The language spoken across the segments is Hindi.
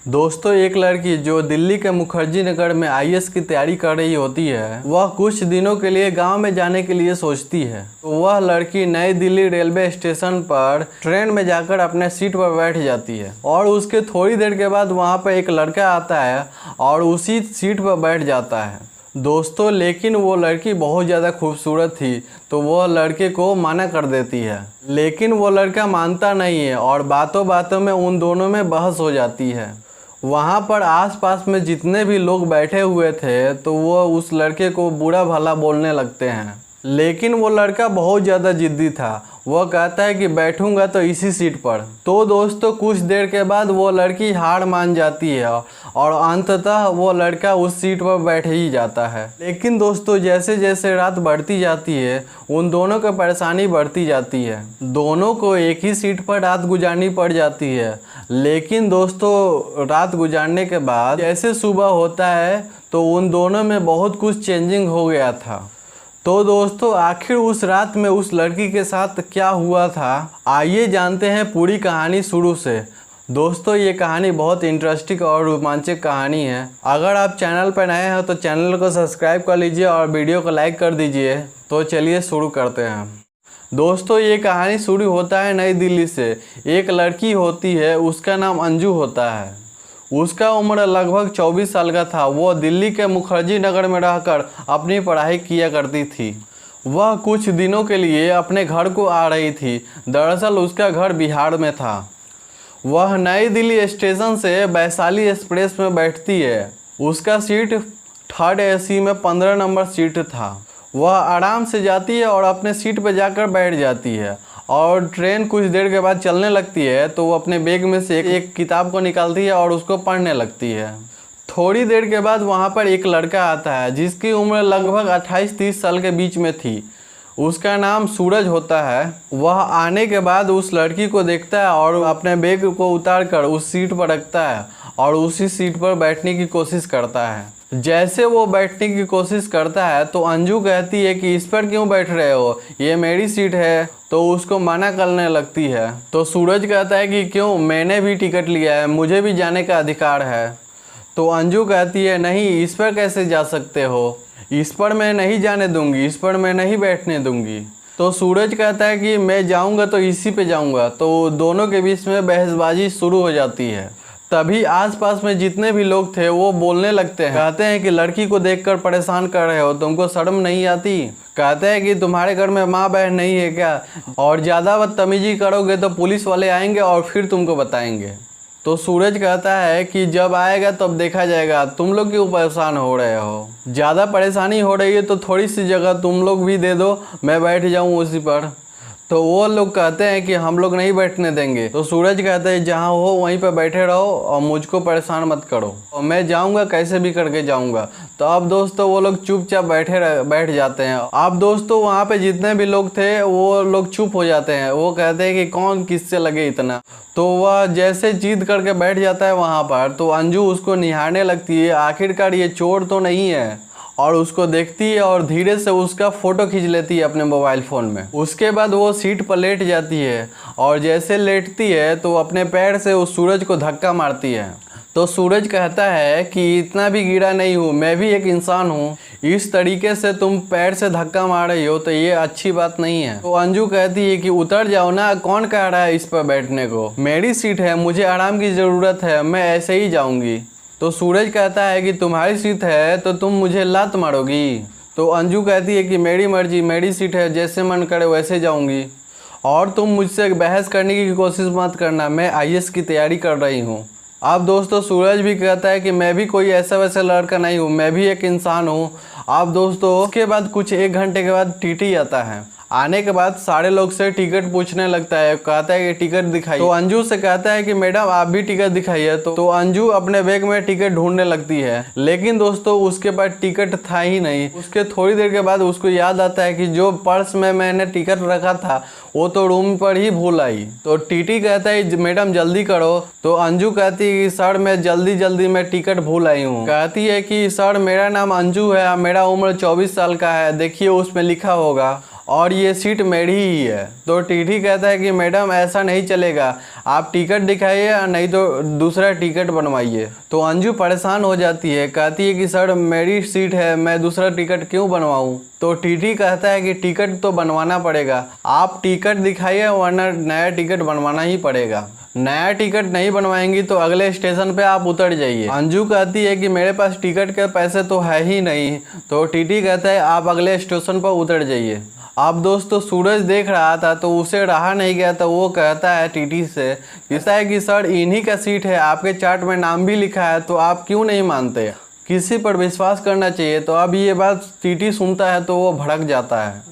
दोस्तों, एक लड़की जो दिल्ली के मुखर्जी नगर में आईएएस की तैयारी कर रही होती है, वह कुछ दिनों के लिए गांव में जाने के लिए सोचती है। तो वह लड़की नई दिल्ली रेलवे स्टेशन पर ट्रेन में जाकर अपने सीट पर बैठ जाती है और उसके थोड़ी देर के बाद वहां पर एक लड़का आता है और उसी सीट पर बैठ जाता है। दोस्तों, लेकिन वो लड़की बहुत ज़्यादा खूबसूरत थी, तो वह लड़के को मना कर देती है। लेकिन वो लड़का मानता नहीं है और बातों बातों में उन दोनों में बहस हो जाती है। वहाँ पर आसपास में जितने भी लोग बैठे हुए थे तो वो उस लड़के को बुरा भला बोलने लगते हैं। लेकिन वो लड़का बहुत ज़्यादा जिद्दी था। वह कहता है कि बैठूंगा तो इसी सीट पर। तो दोस्तों, कुछ देर के बाद वो लड़की हार मान जाती है और अंततः वो लड़का उस सीट पर बैठ ही जाता है। लेकिन दोस्तों, जैसे जैसे रात बढ़ती जाती है उन दोनों को परेशानी बढ़ती जाती है। दोनों को एक ही सीट पर रात गुजारनी पड़ जाती है। लेकिन दोस्तों, रात गुजारने के बाद जैसे सुबह होता है तो उन दोनों में बहुत कुछ चेंजिंग हो गया था। तो दोस्तों, आखिर उस रात में उस लड़की के साथ क्या हुआ था, आइए जानते हैं पूरी कहानी शुरू से। दोस्तों, ये कहानी बहुत इंटरेस्टिंग और रोमांचक कहानी है। अगर आप चैनल पर नए हैं तो चैनल को सब्सक्राइब कर लीजिए और वीडियो को लाइक कर दीजिए। तो चलिए शुरू करते हैं। दोस्तों, ये कहानी शुरू होता है नई दिल्ली से। एक लड़की होती है, उसका नाम अंजू होता है। उसका उम्र लगभग 24 साल का था। वो दिल्ली के मुखर्जी नगर में रहकर अपनी पढ़ाई किया करती थी। वह कुछ दिनों के लिए अपने घर को आ रही थी। दरअसल उसका घर बिहार में था। वह नई दिल्ली स्टेशन से वैशाली एक्सप्रेस में बैठती है। उसका सीट थर्ड एसी में 15 नंबर सीट था। वह आराम से जाती है और अपने सीट पर जाकर बैठ जाती है और ट्रेन कुछ देर के बाद चलने लगती है तो वो अपने बैग में से एक किताब को निकालती है और उसको पढ़ने लगती है। थोड़ी देर के बाद वहाँ पर एक लड़का आता है जिसकी उम्र लगभग 28-30 साल के बीच में थी। उसका नाम सूरज होता है। वह आने के बाद उस लड़की को देखता है और अपने बैग को उतार कर उस सीट पर रखता है और उसी सीट पर बैठने की कोशिश करता है। जैसे वो बैठने की कोशिश करता है तो अंजू कहती है कि इस पर क्यों बैठ रहे हो, ये मेरी सीट है। तो उसको मना करने लगती है। तो सूरज कहता है कि क्यों, मैंने भी टिकट लिया है, मुझे भी जाने का अधिकार है। तो अंजू कहती है नहीं, इस पर कैसे जा सकते हो, इस पर मैं नहीं जाने दूंगी, इस पर मैं नहीं बैठने दूंगी। तो सूरज कहता है कि मैं जाऊंगा तो इसी पे जाऊंगा। तो दोनों के बीच में बहसबाजी शुरू हो जाती है। तभी आसपास में जितने भी लोग थे वो बोलने लगते हैं। कहते हैं कि लड़की को देखकर परेशान कर रहे हो, तुमको शर्म नहीं आती। कहते हैं कि तुम्हारे घर में माँ बहन नहीं है क्या, और ज़्यादा बदतमीजी करोगे तो पुलिस वाले आएंगे और फिर तुमको बताएंगे। तो सूरज कहता है कि जब आएगा तब देखा जाएगा, तुम लोग क्यों परेशान हो रहे हो, ज़्यादा परेशानी हो रही है तो थोड़ी सी जगह तुम लोग भी दे दो, मैं बैठ जाऊँ उसी पर। तो वो लोग कहते हैं कि हम लोग नहीं बैठने देंगे। तो सूरज कहते हैं जहाँ हो वहीं पर बैठे रहो और मुझको परेशान मत करो, और मैं जाऊँगा, कैसे भी करके जाऊँगा। तो अब दोस्तों वो लोग चुपचाप बैठ जाते हैं। अब दोस्तों वहाँ पे जितने भी लोग थे वो लोग चुप हो जाते हैं। वो कहते हैं कि कौन किससे लगे इतना। तो वह जैसे जिद करके बैठ जाता है वहाँ पर, तो अंजू उसको निहारने लगती है। आखिरकार ये चोर तो नहीं है, और उसको देखती है और धीरे से उसका फ़ोटो खींच लेती है अपने मोबाइल फ़ोन में। उसके बाद वो सीट पर लेट जाती है और जैसे लेटती है तो अपने पैर से उस सूरज को धक्का मारती है। तो सूरज कहता है कि इतना भी गिरा नहीं हूँ, मैं भी एक इंसान हूँ, इस तरीके से तुम पैर से धक्का मार रही हो तो ये अच्छी बात नहीं है। तो अंजू कहती है कि उतर जाओ ना, कौन कह रहा है इस पर बैठने को, मेरी सीट है, मुझे आराम की ज़रूरत है, मैं ऐसे ही जाऊँगी। तो सूरज कहता है कि तुम्हारी सीट है तो तुम मुझे लात मारोगी। तो अंजू कहती है कि मेरी मर्जी, मेरी सीट है, जैसे मन करे वैसे जाऊंगी, और तुम मुझसे बहस करने की कोशिश मत करना, मैं आईएएस की तैयारी कर रही हूँ। अब दोस्तों सूरज भी कहता है कि मैं भी कोई ऐसा वैसा लड़का नहीं हूँ, मैं भी एक इंसान हूँ। अब दोस्तों उसके बाद कुछ 1 घंटे के बाद टीटी आता है। आने के बाद सारे लोग से टिकट पूछने लगता है। कहता है कि टिकट दिखाइए। तो अंजू से कहता है कि मैडम आप भी टिकट दिखाइए। तो अंजू अपने बैग में टिकट ढूंढने लगती है, लेकिन दोस्तों उसके पास टिकट था ही नहीं। उसके थोड़ी देर के बाद उसको याद आता है कि जो पर्स में मैंने टिकट रखा था वो तो रूम पर ही भूल आई। तो टीटी कहता है मैडम जल्दी करो। तो अंजू कहती है कि सर मैं जल्दी में टिकट भूल आई हूँ। कहती है कि सर मेरा नाम अंजू है, मेरा उम्र 24 साल का है, देखिए उसमें लिखा होगा। और ये सीट मेरी ही है। तो टीटी कहता है कि मैडम ऐसा नहीं चलेगा, आप टिकट दिखाइए या नहीं तो दूसरा टिकट बनवाइए। तो अंजू परेशान हो जाती है, कहती है कि सर मेरी सीट है, मैं दूसरा टिकट क्यों बनवाऊं। तो टीटी कहता है कि टिकट तो बनवाना पड़ेगा, आप टिकट दिखाइए वरना नया टिकट बनवाना ही पड़ेगा। नया टिकट नहीं बनवाएंगी तो अगले स्टेशन पे आप उतर जाइए। अंजू कहती है कि मेरे पास टिकट के पैसे तो है ही नहीं। तो टीटी कहता है आप अगले स्टेशन पर उतर जाइए। अब दोस्तों सूरज देख रहा था तो उसे रहा नहीं गया, तो वो कहता है टीटी से कहता है कि सर इन्हीं का सीट है, आपके चार्ट में नाम भी लिखा है, तो आप क्यों नहीं मानते, किसी पर विश्वास करना चाहिए। तो अब ये बात टीटी सुनता है तो वो भड़क जाता है।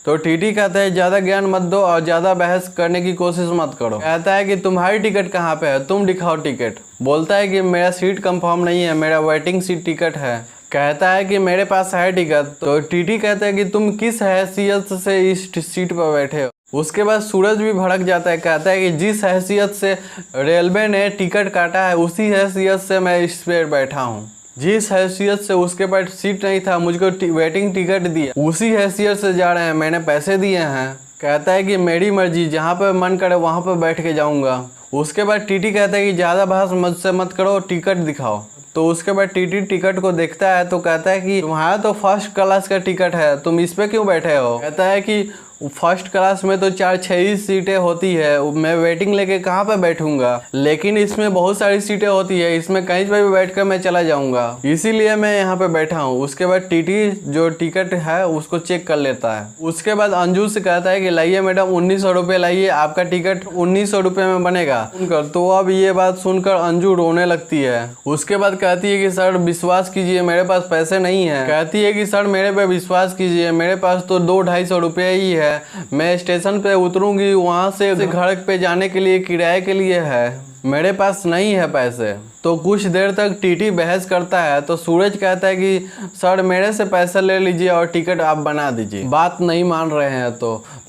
तो टीटी कहता है ज़्यादा ज्ञान मत दो और ज़्यादा बहस करने की कोशिश मत करो। कहता है कि तुम्हारी टिकट कहाँ पे है, तुम दिखाओ टिकट। बोलता है कि मेरा सीट कंफर्म नहीं है, मेरा वेटिंग सीट टिकट है। कहता है कि मेरे पास है टिकट। तो टीटी कहता है कि तुम किस हैसियत से इस सीट पर बैठे हो। उसके बाद सूरज भी भड़क जाता है, कहता है कि जिस हैसियत से रेलवे ने टिकट काटा है उसी हैसियत से मैं इस पर बैठा हूँ। जिस हैसियत से उसके पास सीट नहीं था, मुझको वेटिंग टिकट दिया, उसी हैसियत से जा रहे हैं, मैंने पैसे दिए हैं। कहता है कि मेरी मर्जी, जहाँ पर मन करे वहाँ पर बैठ के जाऊँगा। उसके बाद टीटी कहता है कि ज़्यादा बहस मुझसे मत करो, टिकट दिखाओ। तो उसके बाद टीटी टिकट को देखता है तो कहता है कि तुम्हारा तो फर्स्ट क्लास का टिकट है, तुम इस पे क्यों बैठे हो। कहता है कि फर्स्ट क्लास में तो 4-6 ही सीटें होती है, मैं वेटिंग लेके कहाँ पे बैठूंगा, लेकिन इसमें बहुत सारी सीटें होती है, इसमें कहीं पर भी बैठकर मैं चला जाऊंगा, इसीलिए मैं यहाँ पे बैठा हूँ। उसके बाद टीटी जो टिकट है उसको चेक कर लेता है। उसके बाद अंजू से कहता है कि लाइए मैडम 1900 रुपये लाइए, आपका टिकट 1900 रुपये में बनेगा। सुनकर तो अब ये बात सुनकर अंजू रोने लगती है। उसके बाद कहती है कि सर विश्वास कीजिए, मेरे पास पैसे नहीं है। कहती है कि सर मेरे पे विश्वास कीजिए, मेरे पास तो 200-250 रुपये ही है, मैं स्टेशन पे उतरूंगी, वहां से घर पे जाने के लिए किराए के लिए है, मेरे पास नहीं है पैसे। तो कुछ देर तक टीटी बहस करता है। तो सूरज कहता है कि सर मेरे से पैसा ले लीजिए और टिकट आप बना दीजिए। बात नहीं मान रहे हैं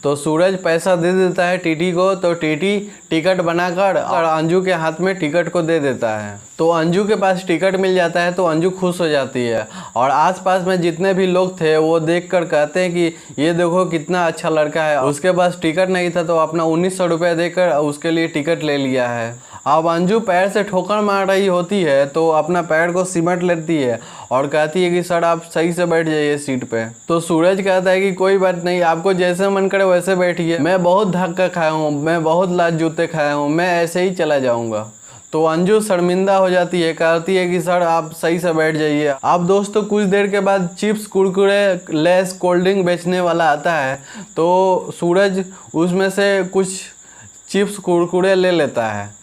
तो सूरज पैसा दे देता है टीटी को। तो टीटी टिकट बनाकर और अंजू के हाथ में टिकट को दे देता है। तो अंजू के पास टिकट मिल जाता है तो अंजू खुश हो जाती है। और आसपास में जितने भी लोग थे वो देखकर कहते हैं कि ये देखो कितना अच्छा लड़का है, उसके पास टिकट नहीं था तो अपना 1900 रुपये देकर उसके लिए टिकट ले लिया है। अब अंजू पैर से ठोकर मार रही होती है तो अपना पैर को सिमट लेती है और कहती है कि सर आप सही से बैठ जाइए सीट पे। तो सूरज कहता है कि कोई बात नहीं, आपको जैसे मन करे वैसे बैठिए, मैं बहुत धक्का खाया हूँ, मैं बहुत लात जूते खाया हूँ, मैं ऐसे ही चला जाऊँगा। तो अंजू शर्मिंदा हो जाती है, कहती है कि सर आप सही से बैठ जाइए। अब दोस्तों कुछ देर के बाद chips Kurkure less cold drink बेचने वाला आता है। तो सूरज उसमें से कुछ चिप्स कुरकुरे ले लेता है।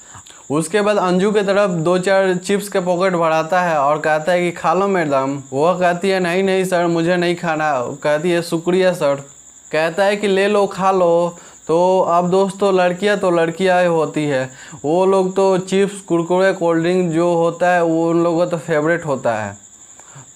उसके बाद अंजू के तरफ 2-4 चिप्स के पॉकेट बढ़ाता है और कहता है कि खा लो मैडम। वह कहती है नहीं नहीं सर मुझे नहीं खाना। कहती है शुक्रिया सर। कहता है कि ले लो खा लो। तो अब दोस्तों लड़कियां होती है, वो लोग तो चिप्स कुरकुरे कोल्ड ड्रिंक जो होता है वो उन लोगों का तो फेवरेट होता है,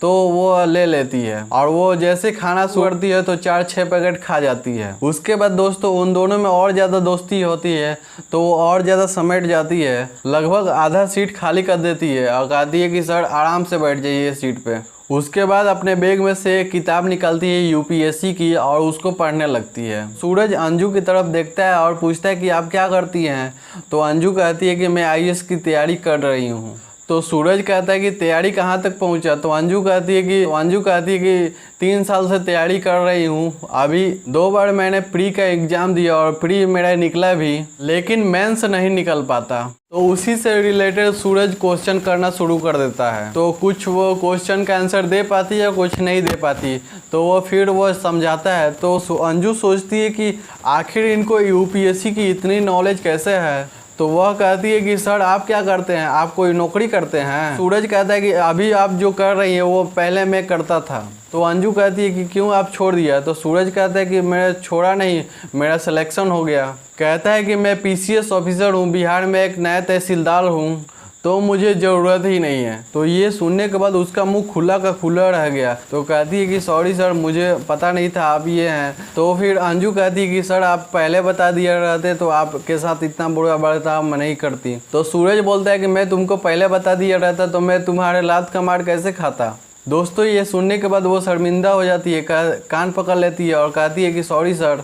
तो वो ले लेती है और वो जैसे खाना शुरू करती है तो 4-6 पैकेट खा जाती है। उसके बाद दोस्तों उन दोनों में और ज़्यादा दोस्ती होती है तो वो और ज़्यादा समेट जाती है, लगभग आधा सीट खाली कर देती है और कहती है कि सर आराम से बैठ जाइए सीट पे। उसके बाद अपने बैग में से एक किताब निकालती है यूपीएससी की और उसको पढ़ने लगती है। सूरज अंजू की तरफ देखता है और पूछता है कि आप क्या करती हैं। तो अंजू कहती है कि मैं आईएएस की तैयारी कर रही हूँ। तो सूरज कहता है कि तैयारी कहाँ तक पहुँचा। तो अंजू कहती है कि 3 साल से तैयारी कर रही हूँ, अभी 2 बार मैंने प्री का एग्ज़ाम दिया और प्री मेरा निकला भी, लेकिन मेंस नहीं निकल पाता। तो उसी से रिलेटेड सूरज क्वेश्चन करना शुरू कर देता है। तो कुछ वो क्वेश्चन का आंसर दे पाती है, कुछ नहीं दे पाती, तो वो फिर वो समझाता है। तो अंजू सोचती है कि आखिर इनको यूपीएससी की इतनी नॉलेज कैसे है। तो वह कहती है कि सर आप क्या करते हैं, आप कोई नौकरी करते हैं। सूरज कहता है कि अभी आप जो कर रही हैं वो पहले मैं करता था। तो अंजू कहती है कि क्यों आप छोड़ दिया। तो सूरज कहता है कि मैं छोड़ा नहीं, मेरा सिलेक्शन हो गया। कहता है कि मैं पीसीएस ऑफिसर हूँ, बिहार में एक नया तहसीलदार हूँ, तो मुझे ज़रूरत ही नहीं है। तो ये सुनने के बाद उसका मुंह खुला का खुला रह गया। तो कहती है कि सॉरी सर मुझे पता नहीं था आप ये हैं। तो फिर अंजू कहती है कि सर आप पहले बता दिया रहते तो आपके साथ इतना बुरा बर्ताव मैं नहीं करती। तो सूरज बोलता है कि मैं तुमको पहले बता दिया रहता तो मैं तुम्हारे लात का मार कैसे खाता। दोस्तों ये सुनने के बाद वो शर्मिंदा हो जाती है, कान पकड़ लेती है और कहती है कि सॉरी सर।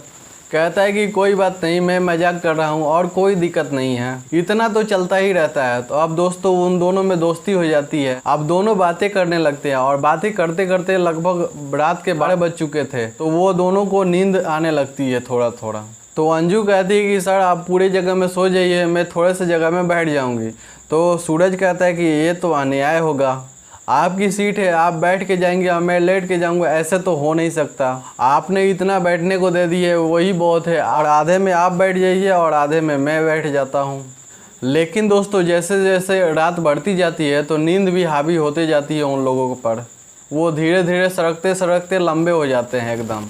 कहता है कि कोई बात नहीं, मैं मजाक कर रहा हूँ और कोई दिक्कत नहीं है। इतना तो चलता ही रहता है। तो अब दोस्तों उन दोनों में दोस्ती हो जाती है। अब दोनों बातें करने लगते हैं और बातें करते करते लगभग रात के 12 बज चुके थे। तो वो दोनों को नींद आने लगती है थोड़ा थोड़ा। तो अंजू कहती है कि सर आप पूरी जगह में सो जाइए, मैं थोड़े से जगह में बैठ जाऊंगी। तो सूरज कहता है कि ये तो अन्याय होगा, आपकी सीट है, आप बैठ के जाएंगे और मैं लेट के जाऊंगा, ऐसे तो हो नहीं सकता। आपने इतना बैठने को दे दिए वही बहुत है, और आधे में आप बैठ जाइए और आधे में मैं बैठ जाता हूँ। लेकिन दोस्तों जैसे जैसे रात बढ़ती जाती है तो नींद भी हावी होते जाती है उन लोगों पर। वो धीरे धीरे सरकते सरकते लंबे हो जाते हैं एकदम।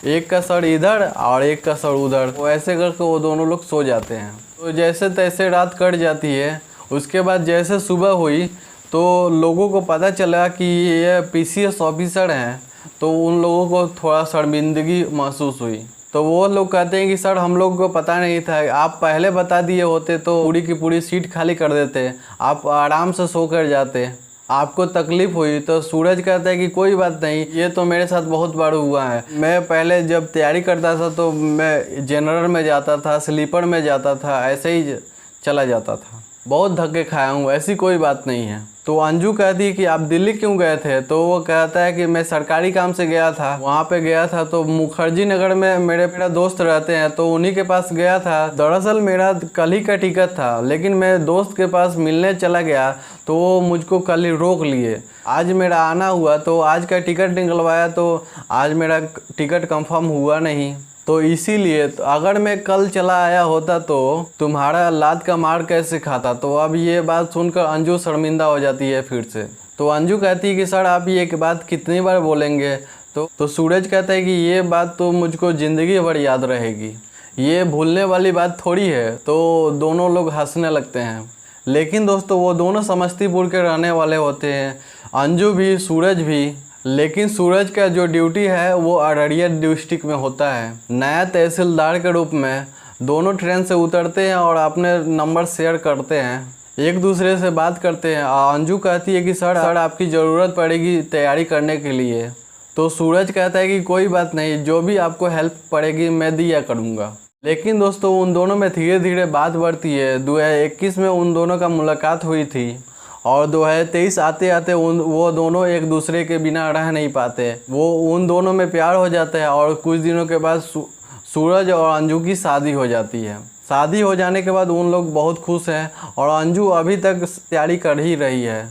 एक का सर इधर और एक का सर उधर, वो ऐसे करके वो दोनों लोग सो जाते हैं। तो जैसे तैसे रात कट जाती है। उसके बाद जैसे सुबह हुई तो लोगों को पता चला कि ये पीसीएस ऑफिसर हैं। तो उन लोगों को थोड़ा शर्मिंदगी महसूस हुई। तो वो लोग कहते हैं कि सर हम लोग को पता नहीं था, आप पहले बता दिए होते तो पूरी की पूरी सीट खाली कर देते, आप आराम से सो कर जाते, आपको तकलीफ़ हुई। तो सूरज कहता है कि कोई बात नहीं, ये तो मेरे साथ बहुत बार हुआ है। मैं पहले जब तैयारी करता था तो मैं जनरल में जाता था, स्लीपर में जाता था, ऐसे ही चला जाता था, बहुत धक्के खाया हूँ, ऐसी कोई बात नहीं है। तो अंजू कहती है कि आप दिल्ली क्यों गए थे? तो वो कहता है कि मैं सरकारी काम से गया था, वहाँ पे गया था तो मुखर्जी नगर में मेरा दोस्त रहते हैं तो उन्हीं के पास गया था। दरअसल मेरा कल ही का टिकट था, लेकिन मैं दोस्त के पास मिलने चला गया तो वो मुझको कल ही रोक लिए। आज मेरा आना हुआ तो आज का टिकट निकलवाया तो आज मेरा टिकट कंफर्म हुआ नहीं। तो इसीलिए तो अगर मैं कल चला आया होता तो तुम्हारा लात का मार कैसे खाता। तो अब ये बात सुनकर अंजू शर्मिंदा हो जाती है फिर से। तो अंजू कहती है कि सर आप ये बात कितनी बार बोलेंगे? तो सूरज कहता है कि ये बात तो मुझको ज़िंदगी भर याद रहेगी, ये भूलने वाली बात थोड़ी है। तो दोनों लोग हंसने लगते हैं। लेकिन दोस्तों वो दोनों समस्तीपुर के रहने वाले होते हैं, अंजू भी सूरज भी। लेकिन सूरज का जो ड्यूटी है वो अररिया डिस्ट्रिक्ट में होता है। नया तहसीलदार के रूप में दोनों ट्रेन से उतरते हैं और अपने नंबर शेयर करते हैं, एक दूसरे से बात करते हैं। अंजू कहती है कि सर आपकी ज़रूरत पड़ेगी तैयारी करने के लिए। तो सूरज कहता है कि कोई बात नहीं, जो भी आपको हेल्प पड़ेगी मैं दिया करूँगा। लेकिन दोस्तों उन दोनों में धीरे धीरे बात बढ़ती है। 2021 में उन दोनों का मुलाकात हुई थी और 2023 आते आते वो दोनों एक दूसरे के बिना रह नहीं पाते। वो उन दोनों में प्यार हो जाता है और कुछ दिनों के बाद सूरज और अंजू की शादी हो जाती है। शादी हो जाने के बाद उन लोग बहुत खुश हैं और अंजू अभी तक तैयारी कर ही रही है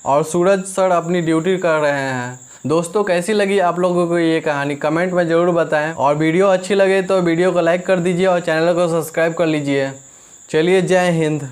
और सूरज सर अपनी ड्यूटी कर रहे हैं। दोस्तों कैसी लगी आप लोगों को ये कहानी कमेंट में ज़रूर बताएं, और वीडियो अच्छी लगे तो वीडियो को लाइक कर दीजिए और चैनल को सब्सक्राइब कर लीजिए। चलिए जय हिंद।